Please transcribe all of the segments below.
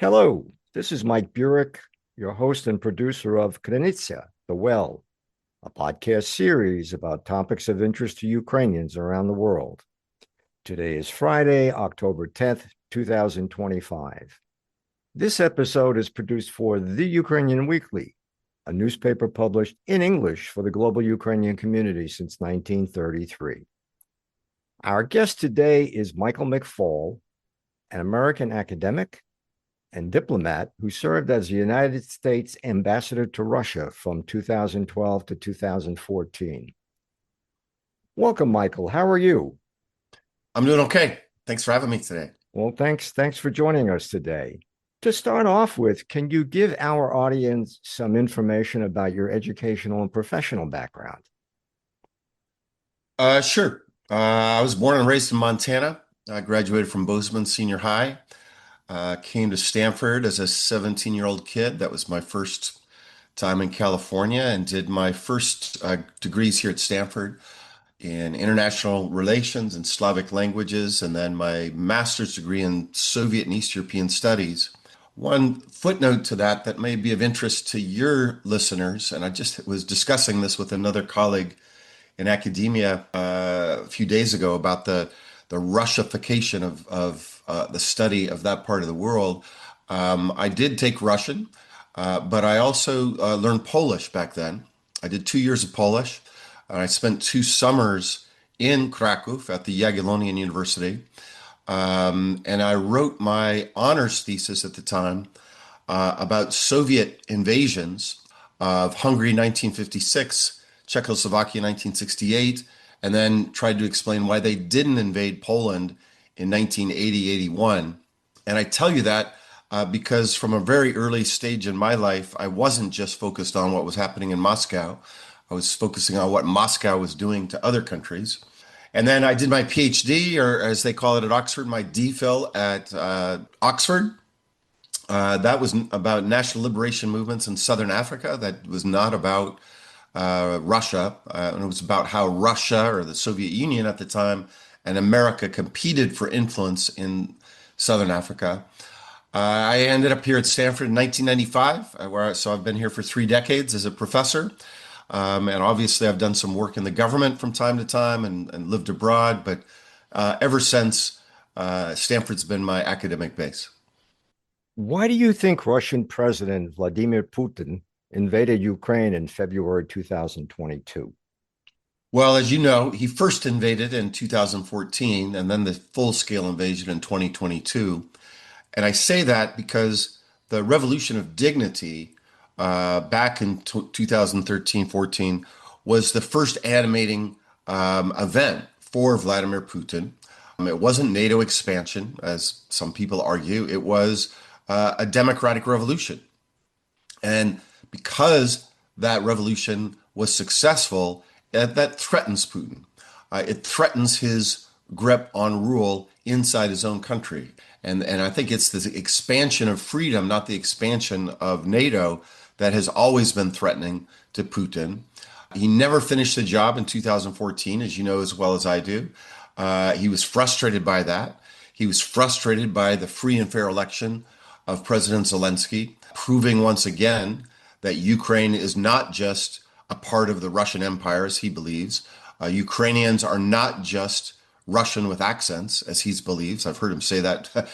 Hello, this is Mike Burek, your host and producer of Krynytsia, The Well, a podcast series about topics of interest to Ukrainians around the world. Today is Friday, October 10th, 2025. This episode is produced for The Ukrainian Weekly, a newspaper published in English for the global Ukrainian community since 1933. Our guest today is Michael McFaul, an American academic and diplomat who served as the United States ambassador to Russia from 2012 to 2014. Welcome, Michael. How are you? I'm doing okay. Thanks for having me today. Well, thanks for joining us today. To start off with, can you give our audience some information about your educational and professional background? Sure. I was born and raised in Montana. I graduated from Bozeman Senior High. Came to Stanford as a 17-year-old kid. That was my first time in California and did my first degrees here at Stanford in international relations and Slavic languages, and then my master's degree in Soviet and East European studies. One footnote to that may be of interest to your listeners, and I just was discussing this with another colleague in academia a few days ago about the Russification of the study of that part of the world. I did take Russian, but I also learned Polish back then. I did 2 years of Polish. I spent 2 summers in Krakow at the Jagiellonian University. And I wrote my honors thesis at the time about Soviet invasions of Hungary in 1956, Czechoslovakia in 1968, and then tried to explain why they didn't invade Poland in 1980-81. And I tell you that because from a very early stage in my life, I wasn't just focused on what was happening in Moscow. I was focusing on what Moscow was doing to other countries. And then I did my PhD, or as they call it at Oxford, my DPhil at Oxford. That was about national liberation movements in Southern Africa. That was not about Russia. And it was about how Russia, or the Soviet Union at the time, and America competed for influence in Southern Africa. I ended up here at Stanford in 1995, so I've been here for 3 decades as a professor. And obviously, I've done some work in the government from time to time and lived abroad. But ever since, Stanford's been my academic base. Why do you think Russian President Vladimir Putin invaded Ukraine in February 2022? Well, as you know, he first invaded in 2014 and then the full-scale invasion in 2022. And I say that because the Revolution of Dignity back in 2013-14 was the first animating event for Vladimir Putin. It wasn't NATO expansion, as some people argue. It was a democratic revolution. And because that revolution was successful, that threatens Putin. It threatens his grip on rule inside his own country. And I think it's the expansion of freedom, not the expansion of NATO, that has always been threatening to Putin. He never finished the job in 2014, as you know as well as I do. He was frustrated by that. He was frustrated by the free and fair election of President Zelensky, proving once again that Ukraine is not just a part of the Russian Empire, as he believes. Ukrainians are not just Russian with accents, as he believes. I've heard him say that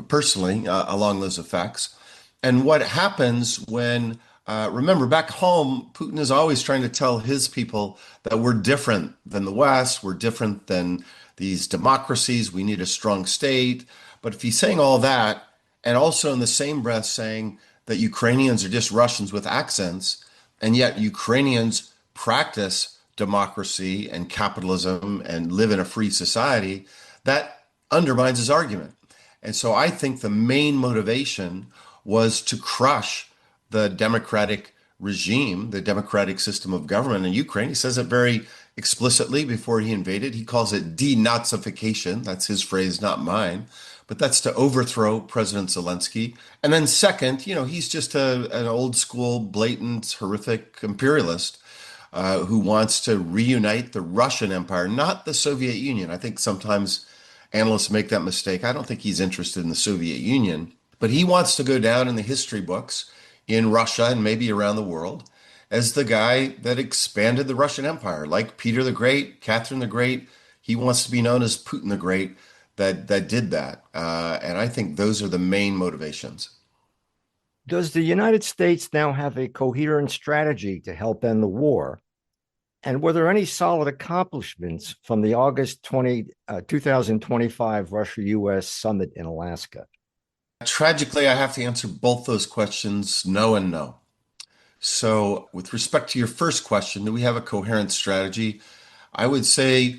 personally along those effects. And what happens when, remember, back home, Putin is always trying to tell his people that we're different than the West, we're different than these democracies, we need a strong state. But if he's saying all that, and also in the same breath saying that Ukrainians are just Russians with accents, and yet Ukrainians practice democracy and capitalism and live in a free society, that undermines his argument. And so I think the main motivation was to crush the democratic regime, the democratic system of government in Ukraine. He says it very explicitly before he invaded. He calls it denazification. That's his phrase, not mine. But that's to overthrow President Zelensky. And then second, he's just an old school, blatant, horrific imperialist who wants to reunite the Russian Empire, not the Soviet Union. I think sometimes analysts make that mistake. I don't think he's interested in the Soviet Union. But he wants to go down in the history books in Russia and maybe around the world as the guy that expanded the Russian Empire, like Peter the Great, Catherine the Great. He wants to be known as Putin the Great that did that. And I think those are the main motivations. Does the United States now have a coherent strategy to help end the war? And were there any solid accomplishments from the August 2025 Russia US summit in Alaska? Tragically, I have to answer both those questions no and no. So, with respect to your first question, do we have a coherent strategy? I would say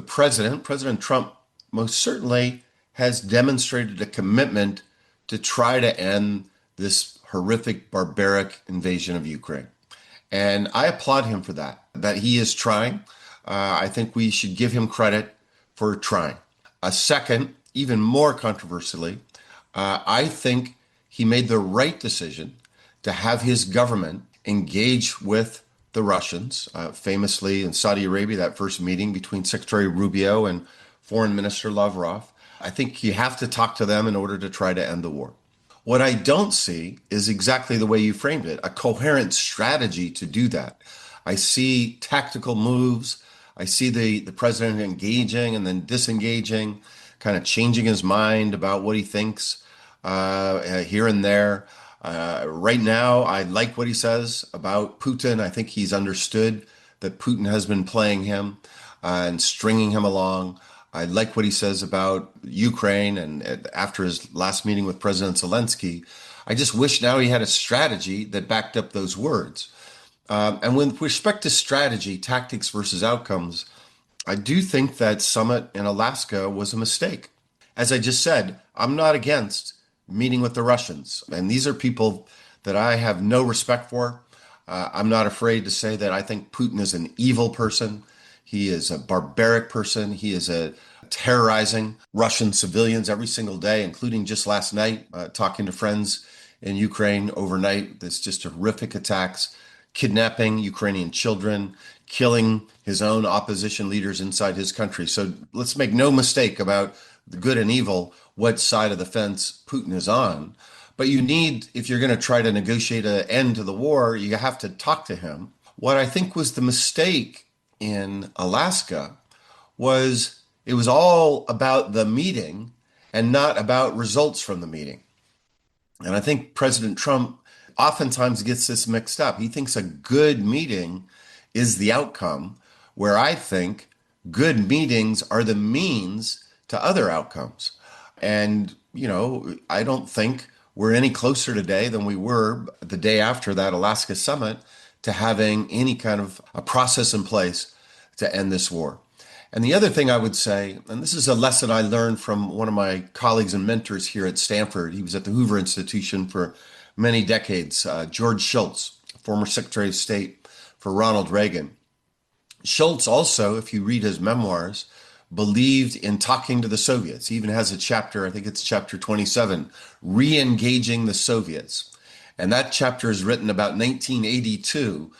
President Trump, most certainly has demonstrated a commitment to try to end this horrific, barbaric invasion of Ukraine. And I applaud him for that he is trying. I think we should give him credit for trying. A second, even more controversially, I think he made the right decision to have his government engage with the Russians, famously in Saudi Arabia, that first meeting between Secretary Rubio and Foreign Minister Lavrov. I think you have to talk to them in order to try to end the war. What I don't see is exactly the way you framed it, a coherent strategy to do that. I see tactical moves. I see the president engaging and then disengaging, kind of changing his mind about what he thinks here and there. Right now, I like what he says about Putin. I think he's understood that Putin has been playing him and stringing him along. I like what he says about Ukraine and after his last meeting with President Zelensky. I just wish now he had a strategy that backed up those words. And with respect to strategy, tactics versus outcomes, I do think that summit in Alaska was a mistake. As I just said, I'm not against meeting with the Russians. And these are people that I have no respect for. I'm not afraid to say that I think Putin is an evil person. He is a barbaric person. He is terrorizing Russian civilians every single day, including just last night, talking to friends in Ukraine overnight. There's just horrific attacks, kidnapping Ukrainian children, killing his own opposition leaders inside his country. So let's make no mistake about the good and evil, what side of the fence Putin is on. But you need, if you're going to try to negotiate an end to the war, you have to talk to him. What I think was the mistake in Alaska was it was all about the meeting and not about results from the meeting. And I think President Trump oftentimes gets this mixed up. He thinks a good meeting is the outcome, where I think good meetings are the means to other outcomes. And, I don't think we're any closer today than we were the day after that Alaska summit to having any kind of a process in place to end this war. And the other thing I would say, and this is a lesson I learned from one of my colleagues and mentors here at Stanford. He was at the Hoover Institution for many decades, George Shultz, former Secretary of State for Ronald Reagan. Shultz also, if you read his memoirs, believed in talking to the Soviets. He even has a chapter, I think it's chapter 27, re-engaging the Soviets. And that chapter is written about 1982,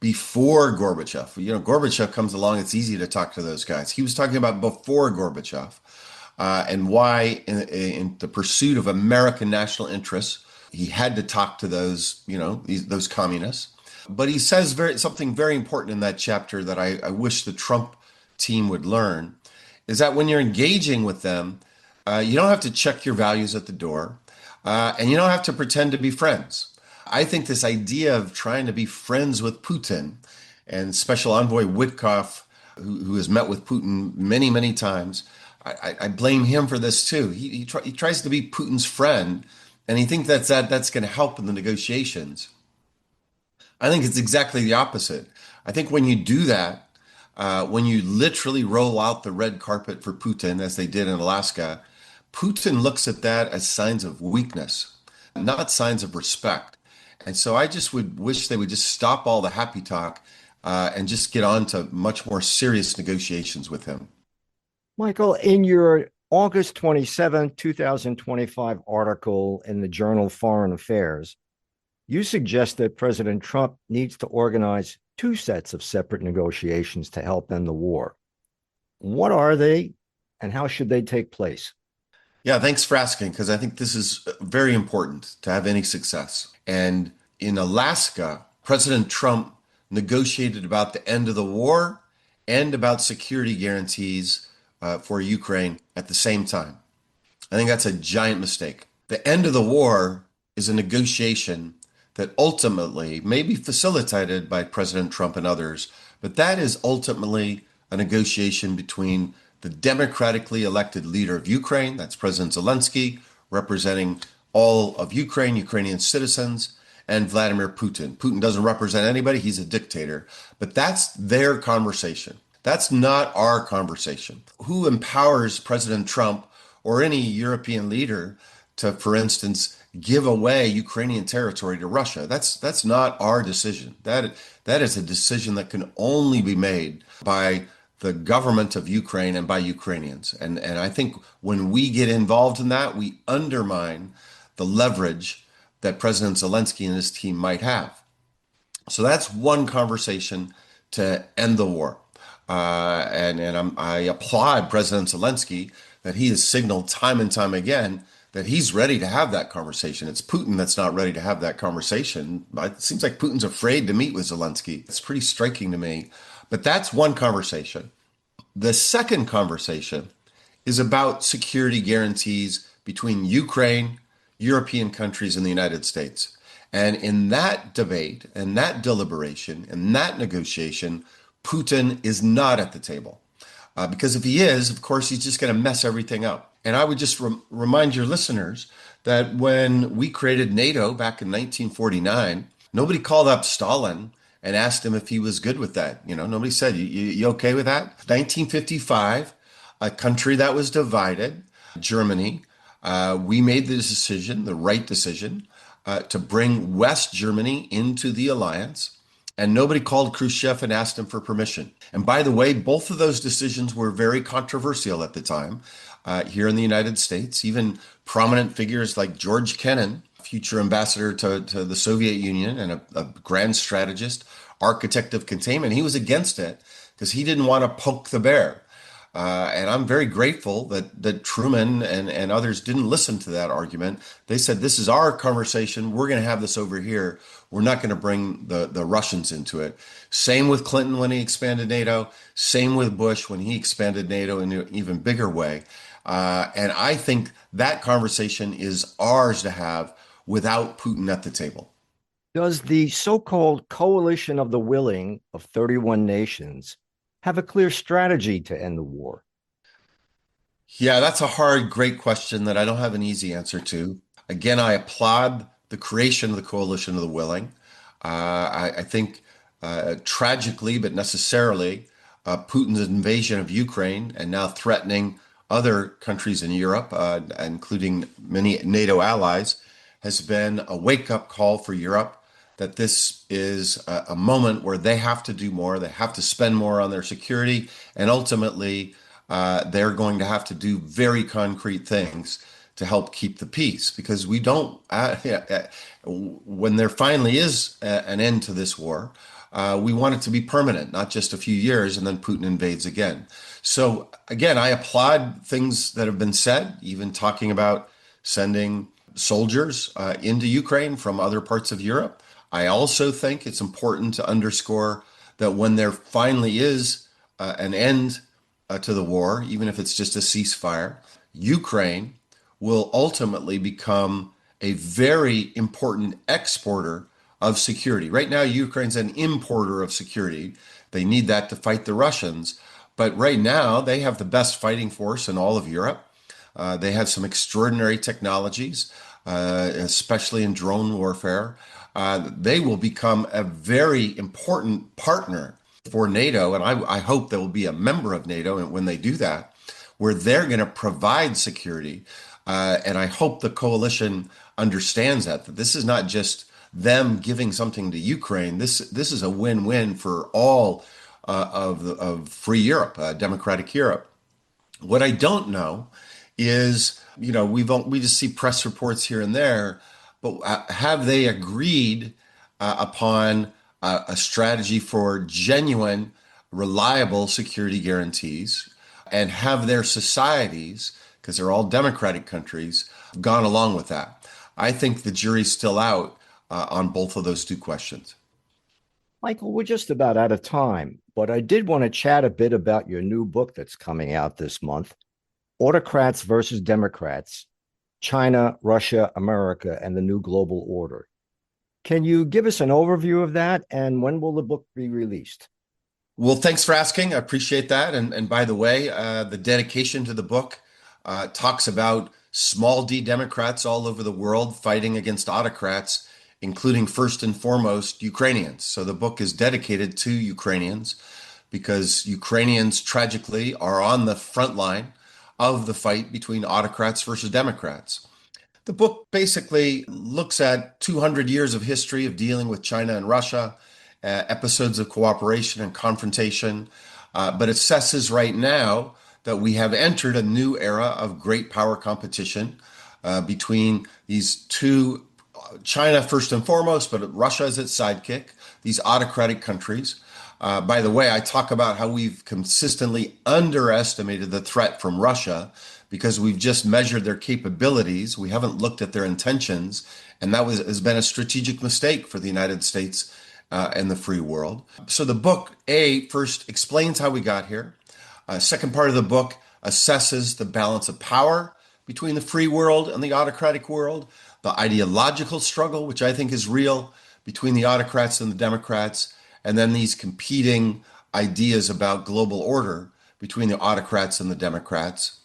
before Gorbachev. Gorbachev comes along, it's easy to talk to those guys. He was talking about before Gorbachev and why in the pursuit of American national interests, he had to talk to those, those communists. But he says something very important in that chapter that I wish the Trump team would learn, is that when you're engaging with them, you don't have to check your values at the door, and you don't have to pretend to be friends. I think this idea of trying to be friends with Putin, and Special Envoy Witkoff, who has met with Putin many, many times, I blame him for this too. He tries to be Putin's friend, and he thinks that's going to help in the negotiations. I think it's exactly the opposite. I think when you do that, when you literally roll out the red carpet for Putin, as they did in Alaska, Putin looks at that as signs of weakness, not signs of respect. And so I just would wish they would just stop all the happy talk and just get on to much more serious negotiations with him. Michael, in your August 27, 2025 article in the journal Foreign Affairs, you suggest that President Trump needs to organize two sets of separate negotiations to help end the war. What are they, and how should they take place? Yeah, thanks for asking, because I think this is very important to have any success. And in Alaska, President Trump negotiated about the end of the war and about security guarantees for Ukraine at the same time. I think that's a giant mistake. The end of the war is a negotiation that ultimately may be facilitated by President Trump and others, but that is ultimately a negotiation between the democratically elected leader of Ukraine, that's President Zelensky, representing all of Ukraine, Ukrainian citizens, and Vladimir Putin. Putin doesn't represent anybody, he's a dictator, but that's their conversation. That's not our conversation. Who empowers President Trump or any European leader to, for instance, give away Ukrainian territory to Russia? That's not our decision. That is a decision that can only be made by the government of Ukraine and by Ukrainians. And I think when we get involved in that, we undermine the leverage that President Zelensky and his team might have. So that's one conversation to end the war. I applaud President Zelensky that he has signaled time and time again that he's ready to have that conversation. It's Putin that's not ready to have that conversation. It seems like Putin's afraid to meet with Zelensky. It's pretty striking to me. But that's one conversation. The second conversation is about security guarantees between Ukraine, European countries, and the United States. And in that debate, and that deliberation, and that negotiation, Putin is not at the table. Because if he is, of course, he's just going to mess everything up. And I would just remind your listeners that when we created NATO back in 1949, nobody called up Stalin and asked him if he was good with that. You know, nobody said, you okay with that? 1955, a country that was divided, Germany, we made the decision, the right decision, to bring West Germany into the alliance. And nobody called Khrushchev and asked him for permission. And by the way, both of those decisions were very controversial at the time here in the United States. Even prominent figures like George Kennan, future ambassador to the Soviet Union and a grand strategist, architect of containment, he was against it because he didn't want to poke the bear. And I'm very grateful that Truman and others didn't listen to that argument. They said, this is our conversation. We're going to have this over here. We're not going to bring the Russians into it. Same with Clinton when he expanded NATO. Same with Bush when he expanded NATO in an even bigger way. And I think that conversation is ours to have without Putin at the table. Does the so-called coalition of the willing of 31 nations have a clear strategy to end the war? Yeah, that's a hard, great question that I don't have an easy answer to. Again, I applaud the creation of the Coalition of the Willing. I think tragically, but necessarily, Putin's invasion of Ukraine and now threatening other countries in Europe, including many NATO allies, has been a wake-up call for Europe that this is a moment where they have to do more, they have to spend more on their security, and ultimately they're going to have to do very concrete things to help keep the peace because we don't, when there finally is an end to this war, we want it to be permanent, not just a few years and then Putin invades again. So again, I applaud things that have been said, even talking about sending soldiers into Ukraine from other parts of Europe. I also think it's important to underscore that when there finally is an end to the war, even if it's just a ceasefire, Ukraine will ultimately become a very important exporter of security. Right now, Ukraine's an importer of security. They need that to fight the Russians. But right now, they have the best fighting force in all of Europe. They have some extraordinary technologies, especially in drone warfare. They will become a very important partner for NATO, and I hope they will be a member of NATO. And when they do that, where they're going to provide security, and I hope the coalition understands that this is not just them giving something to Ukraine. This is a win-win for all of free Europe, democratic Europe. What I don't know is, we just see press reports here and there, but have they agreed upon a strategy for genuine, reliable security guarantees, and have their societies because they're all democratic countries, have gone along with that. I think the jury's still out on both of those two questions. Michael, we're just about out of time, but I did want to chat a bit about your new book that's coming out this month, Autocrats versus Democrats, China, Russia, America, and the New Global Order. Can you give us an overview of that, and when will the book be released? Well, thanks for asking. I appreciate that. And by the way, the dedication to the book talks about small d Democrats all over the world fighting against autocrats, including first and foremost Ukrainians. So the book is dedicated to Ukrainians because Ukrainians tragically are on the front line of the fight between autocrats versus Democrats. The book basically looks at 200 years of history of dealing with China and Russia, episodes of cooperation and confrontation, but assesses right now that we have entered a new era of great power competition between these two, China first and foremost, but Russia is its sidekick, these autocratic countries. By the way, I talk about how we've consistently underestimated the threat from Russia because we've just measured their capabilities. We haven't looked at their intentions. And that has been a strategic mistake for the United States and the free world. So the book, first explains how we got here. Second part of the book assesses the balance of power between the free world and the autocratic world, the ideological struggle, which I think is real, between the autocrats and the Democrats, and then these competing ideas about global order between the autocrats and the Democrats.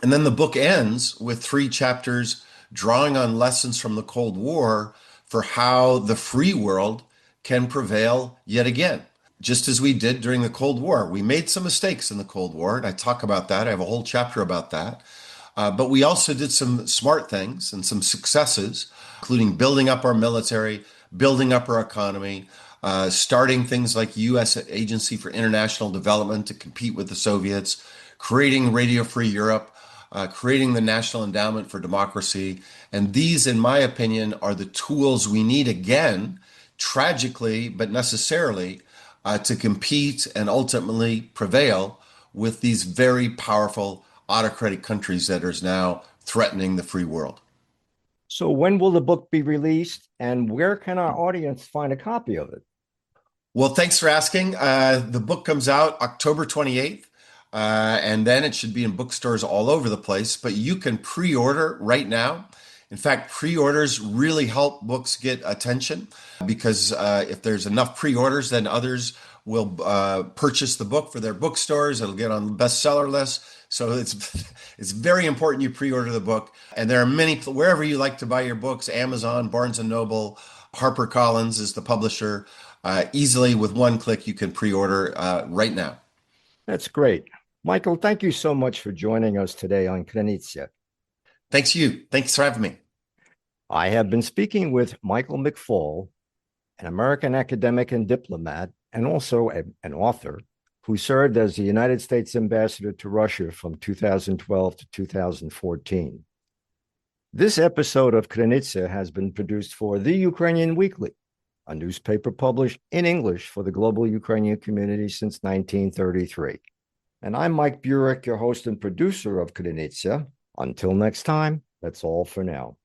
And then the book ends with 3 chapters drawing on lessons from the Cold War for how the free world can prevail yet again, just as we did during the Cold War. We made some mistakes in the Cold War, and I talk about that. I have a whole chapter about that. But we also did some smart things and some successes, including building up our military, building up our economy, starting things like U.S. Agency for International Development to compete with the Soviets, creating Radio Free Europe, creating the National Endowment for Democracy. And these, in my opinion, are the tools we need again, tragically, but necessarily, to compete and ultimately prevail with these very powerful autocratic countries that are now threatening the free world. So, when will the book be released, and where can our audience find a copy of it? Well, thanks for asking. The book comes out October 28th, and then it should be in bookstores all over the place, but you can pre-order right now. In fact, pre-orders really help books get attention because if there's enough pre-orders, then others will purchase the book for their bookstores. It'll get on the bestseller list. So it's very important you pre-order the book. And there are many, wherever you like to buy your books, Amazon, Barnes & Noble, HarperCollins is the publisher. Easily with one click, you can pre-order right now. That's great. Michael, thank you so much for joining us today on Krynytsia. Thanks you. Thanks for having me. I have been speaking with Michael McFaul, an American academic and diplomat, and also an author who served as the United States ambassador to Russia from 2012 to 2014. This episode of Krynytsia has been produced for The Ukrainian Weekly, a newspaper published in English for the global Ukrainian community since 1933. And I'm Mike Burek, your host and producer of Krynytsia. Until next time, that's all for now.